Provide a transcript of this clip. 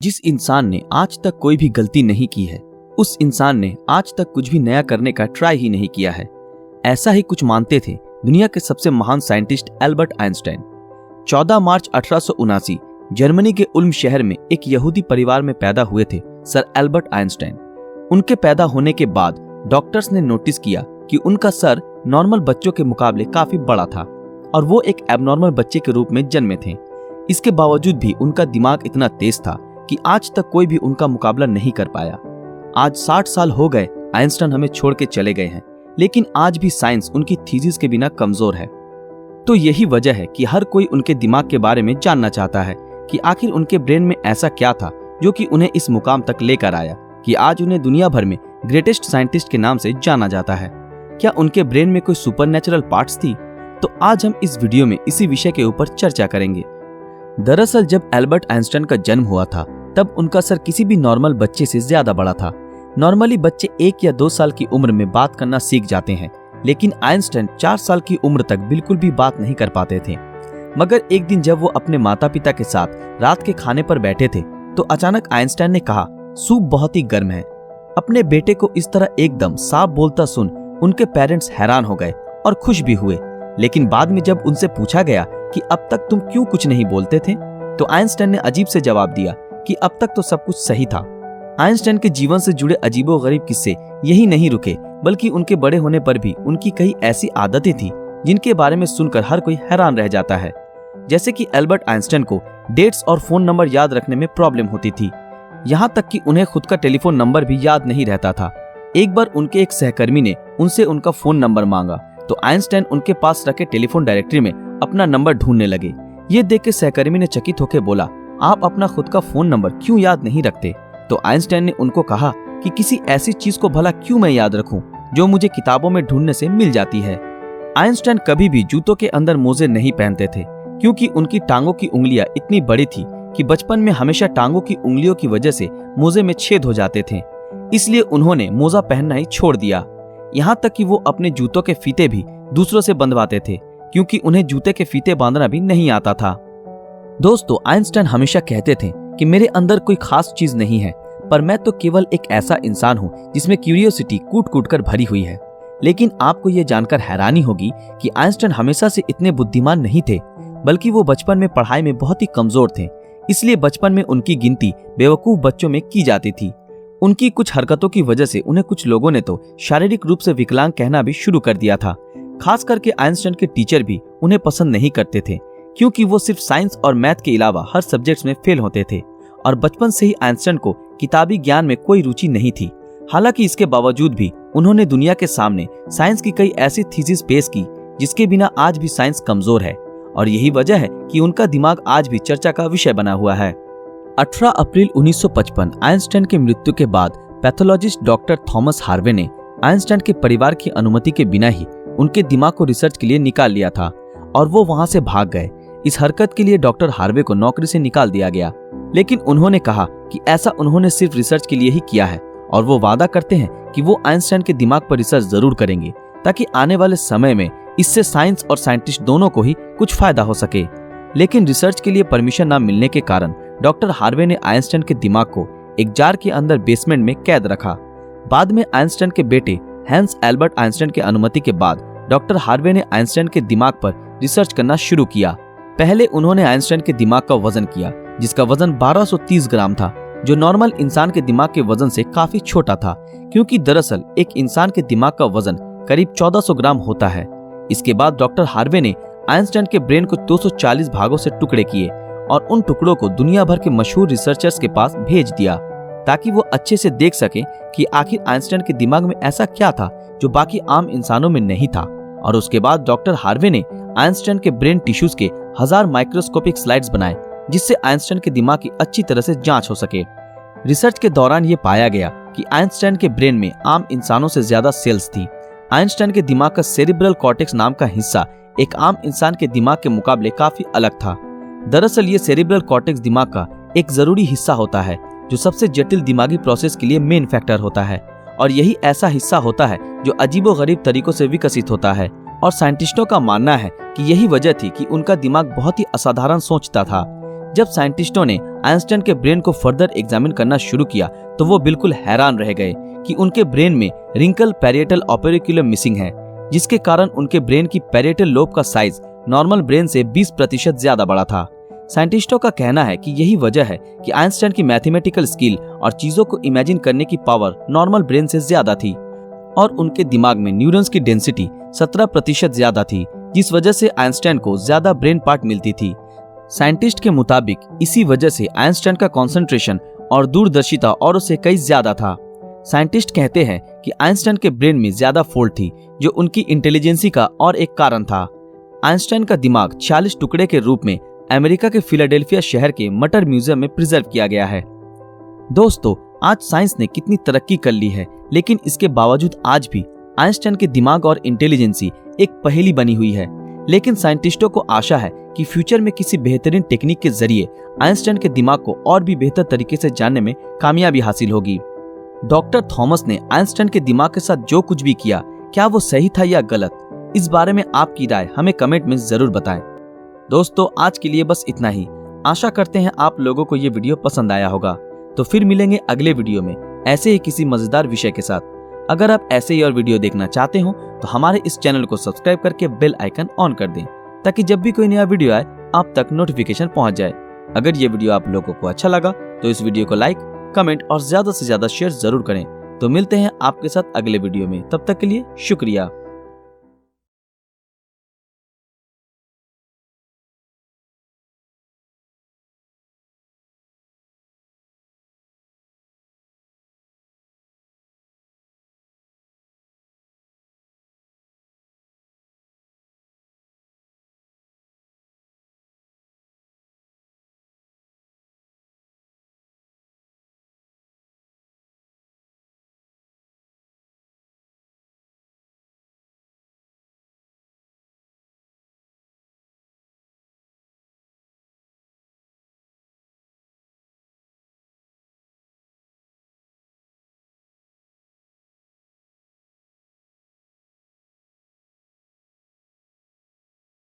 जिस इंसान ने आज तक कोई भी गलती नहीं की है, उस इंसान ने आज तक कुछ भी नया करने का ट्राई ही नहीं किया है। ऐसा ही कुछ मानते थे दुनिया के सबसे महान साइंटिस्ट एल्बर्ट आइंस्टाइन। 14 मार्च 1879 जर्मनी के उल्म शहर में एक यहूदी परिवार में पैदा हुए थे सर एल्बर्ट आइंस्टाइन। उनके पैदा होने के बाद डॉक्टर्स ने नोटिस किया कि उनका सर नॉर्मल बच्चों के मुकाबले काफी बड़ा था और वो एक एबनॉर्मल बच्चे के रूप में जन्मे थे। इसके बावजूद भी उनका दिमाग इतना तेज था कि आज तक कोई भी उनका मुकाबला नहीं कर पाया। आज 60 साल हो गए आइंस्टाइन हमें छोड़ के चले गए हैं, लेकिन आज भी साइंस उनकी थीसिस के बिना कमजोर है। तो यही वजह है कि हर कोई उनके दिमाग के बारे में जानना चाहता है कि आखिर उनके ब्रेन में ऐसा क्या था जो कि उन्हें इस मुकाम तक लेकर आया कि आज उन्हें दुनिया भर में ग्रेटेस्ट साइंटिस्ट के नाम से जाना जाता है। क्या उनके ब्रेन में कोई सुपरनैचुरल पार्ट्स थी? तो आज हम इस वीडियो में इसी विषय के ऊपर चर्चा करेंगे। दरअसल जब एल्बर्ट आइंस्टाइन का जन्म हुआ था तब उनका सर किसी भी नॉर्मल बच्चे से ज्यादा बड़ा था। नॉर्मली बच्चे 1 या 2 साल की उम्र में बात करना सीख जाते हैं, लेकिन आइंस्टाइन 4 साल की उम्र तक बिल्कुल भी बात नहीं कर पाते थे। मगर एक दिन जब वो अपने माता पिता के साथ रात के खाने पर बैठे थे तो अचानक आइंस्टाइन ने कहा, सूप बहुत ही गर्म है। अपने बेटे को इस तरह एकदम साफ बोलता सुन उनके पेरेंट्स हैरान हो गए और खुश भी हुए। लेकिन बाद में जब उनसे पूछा गया कि अब तक तुम क्यों कुछ नहीं बोलते थे, तो आइंस्टाइन ने अजीब से जवाब दिया कि अब तक तो सब कुछ सही था। आइंस्टाइन के जीवन से जुड़े अजीबोगरीब किस्से यही नहीं रुके, बल्कि उनके बड़े होने पर भी उनकी कई ऐसी आदतें थी जिनके बारे में सुनकर हर कोई हैरान रह जाता है। जैसे कि एल्बर्ट आइंस्टाइन को डेट्स और फोन नंबर याद रखने में प्रॉब्लम होती थी, यहाँ तक कि उन्हें खुद का टेलीफोन नंबर भी याद नहीं रहता था। एक बार उनके एक सहकर्मी ने उनसे उनका फोन नंबर मांगा तो आइंस्टाइन उनके पास रखे टेलीफोन डायरेक्टरी में अपना नंबर ढूंढने लगे। ये देख के सहकर्मी ने चकित होकर बोला, आप अपना खुद का फोन नंबर क्यों याद नहीं रखते? तो आइंस्टाइन ने उनको कहा कि किसी ऐसी चीज को भला क्यों मैं याद रखूं जो मुझे किताबों में ढूंढने से मिल जाती है। आइंस्टाइन कभी भी जूतों के अंदर मोजे नहीं पहनते थे, क्योंकि उनकी टांगों की उंगलियां इतनी बड़ी थी कि बचपन में हमेशा टांगों की उंगलियों की वजह से मोजे में छेद हो जाते थे। इसलिए उन्होंने मोजा पहनना ही छोड़ दिया। यहाँ तक कि वो अपने जूतों के फीते भी दूसरों से बंधवाते थे, क्योंकि उन्हें जूते के फीते बांधना भी नहीं आता था। दोस्तों, आइंस्टाइन हमेशा कहते थे कि मेरे अंदर कोई खास चीज नहीं है, पर मैं तो केवल एक ऐसा इंसान हूँ जिसमें क्यूरियोसिटी कूट कूट कर भरी हुई है। लेकिन आपको ये जानकर हैरानी होगी कि आइंस्टाइन हमेशा से इतने बुद्धिमान नहीं थे, बल्कि वो बचपन में पढ़ाई में बहुत ही कमजोर थे। इसलिए बचपन में उनकी गिनती बेवकूफ बच्चों में की जाती थी। उनकी कुछ हरकतों की वजह से उन्हें कुछ लोगों ने तो शारीरिक रूप से विकलांग कहना भी शुरू कर दिया था। खास करके आइंस्टाइन के टीचर भी उन्हें पसंद नहीं करते थे, क्योंकि वो सिर्फ साइंस और मैथ के अलावा हर सब्जेक्ट्स में फेल होते थे और बचपन से ही आइंस्टाइन को किताबी ज्ञान में कोई रुचि नहीं थी। हालांकि इसके बावजूद भी उन्होंने दुनिया के सामने साइंस की कई ऐसी थीसिस पेश की जिसके बिना आज भी साइंस कमजोर है, और यही वजह है कि उनका दिमाग आज भी चर्चा का विषय बना हुआ है। 18 अप्रैल 1955 आइंस्टाइन की मृत्यु के बाद पैथोलॉजिस्ट डॉक्टर थॉमस हार्वे ने आइंस्टाइन के परिवार की अनुमति के बिना ही उनके दिमाग को रिसर्च के लिए निकाल लिया था और वो वहां से भाग गए। इस हरकत के लिए डॉक्टर हार्वे को नौकरी से निकाल दिया गया, लेकिन उन्होंने कहा कि ऐसा उन्होंने सिर्फ रिसर्च के लिए ही किया है और वो वादा करते हैं कि वो आइंस्टाइन के दिमाग पर रिसर्च जरूर करेंगे ताकि आने वाले समय में इससे साइंस और साइंटिस्ट दोनों को ही कुछ फायदा हो सके। लेकिन रिसर्च के लिए परमिशन न मिलने के कारण डॉक्टर हार्वे ने आइंस्टाइन के दिमाग को एक जार के अंदर बेसमेंट में कैद रखा। बाद में आइंस्टाइन के बेटे हैंस एल्बर्ट आइंस्टाइन की अनुमति के बाद डॉक्टर हार्वे ने आइंस्टाइन के दिमाग पर रिसर्च करना शुरू किया। पहले उन्होंने आइंस्टाइन के दिमाग का वजन किया, जिसका वजन 1230 ग्राम था, जो नॉर्मल इंसान के दिमाग के वजन से काफी छोटा था, क्योंकि दरअसल एक इंसान के दिमाग का वजन करीब 1400 ग्राम होता है। इसके बाद डॉक्टर हार्वे ने आइंस्टाइन के ब्रेन को 240 भागों से टुकड़े किए और उन टुकड़ों को दुनिया भर के मशहूर रिसर्चर्स के पास भेज दिया ताकि वो अच्छे से देख सके कि आखिर आइंस्टाइन के दिमाग में ऐसा क्या था जो बाकी आम इंसानों में नहीं था। और उसके बाद डॉक्टर हार्वे ने आइंस्टाइन के ब्रेन टिश्यूज के 1000 माइक्रोस्कोपिक स्लाइड्स बनाए, जिससे आइंस्टाइन के दिमाग की अच्छी तरह से जांच हो सके। रिसर्च के दौरान ये पाया गया कि आइंस्टाइन के ब्रेन में आम इंसानों से ज्यादा सेल्स थी। आइंस्टाइन के दिमाग का सेरिब्रल कॉर्टेक्स नाम का हिस्सा एक आम इंसान के दिमाग के मुकाबले काफी अलग था। दरअसल ये सेरिब्रल कॉर्टेक्स दिमाग का एक जरूरी हिस्सा होता है जो सबसे जटिल दिमागी प्रोसेस के लिए मेन फैक्टर होता है, और यही ऐसा हिस्सा होता है जो अजीबोगरीब तरीकों से विकसित होता है। और साइंटिस्टों का मानना है कि यही वजह थी कि उनका दिमाग बहुत ही असाधारण सोचता था। जब साइंटिस्टों ने आइंस्टाइन के ब्रेन को फर्दर एग्जामिन करना शुरू किया तो वो बिल्कुल हैरान रह गए कि उनके ब्रेन में रिंकल पैरिएटल ओपेरिकुलम मिसिंग है, जिसके कारण उनके ब्रेन की पैरिएटल लोब का साइज नॉर्मल ब्रेन से 20% ज्यादा बड़ा था। साइंटिस्टों का कहना है कि यही वजह है कि आइंस्टाइन की मैथमेटिकल स्किल और चीजों को इमेजिन करने की पावर नॉर्मल ब्रेन से ज्यादा थी और उनके दिमाग में न्यूरॉन्स की डेंसिटी 17% ज्यादा थी, जिस वजह से आइंस्टाइन को ज्यादा ब्रेन पार्ट मिलती थी। साइंटिस्ट के मुताबिक इसी वजह से आइंस्टाइन का कंसंट्रेशन और दूरदर्शिता औरों से कई ज्यादा था। साइंटिस्ट कहते हैं कि आइंस्टाइन के ब्रेन में ज्यादा फोल्ड थी, जो उनकी इंटेलिजेंसी का और एक कारण था। आइंस्टाइन का दिमाग 46 टुकड़े के रूप में अमेरिका के फिलाडेल्फिया शहर के मटर म्यूजियम में प्रिजर्व किया गया है। दोस्तों, आज साइंस ने कितनी तरक्की कर ली है, लेकिन इसके बावजूद आज भी आइंस्टाइन के दिमाग और इंटेलिजेंसी एक पहेली बनी हुई है। लेकिन साइंटिस्टों को आशा है कि फ्यूचर में किसी बेहतरीन टेक्निक के जरिए आइंस्टाइन के दिमाग को और भी बेहतर तरीके से जानने में कामयाबी हासिल होगी। डॉक्टर थॉमस ने आइंस्टाइन के दिमाग के साथ जो कुछ भी किया, क्या वो सही था या गलत? इस बारे में आपकी राय हमें कमेंट में जरूर बताएं। दोस्तों, आज के लिए बस इतना ही। आशा करते हैं आप लोगों को ये वीडियो पसंद आया होगा। तो फिर मिलेंगे अगले वीडियो में ऐसे ही किसी मजेदार विषय के साथ। अगर आप ऐसे ही और वीडियो देखना चाहते हो तो हमारे इस चैनल को सब्सक्राइब करके बेल आइकन ऑन कर दें, ताकि जब भी कोई नया वीडियो आए आप तक नोटिफिकेशन पहुंच जाए। अगर ये वीडियो आप लोगों को अच्छा लगा तो इस वीडियो को लाइक, कमेंट और ज्यादा से ज्यादा शेयर जरूर करें। तो मिलते हैं आपके साथ अगले वीडियो में, तब तक के लिए शुक्रिया।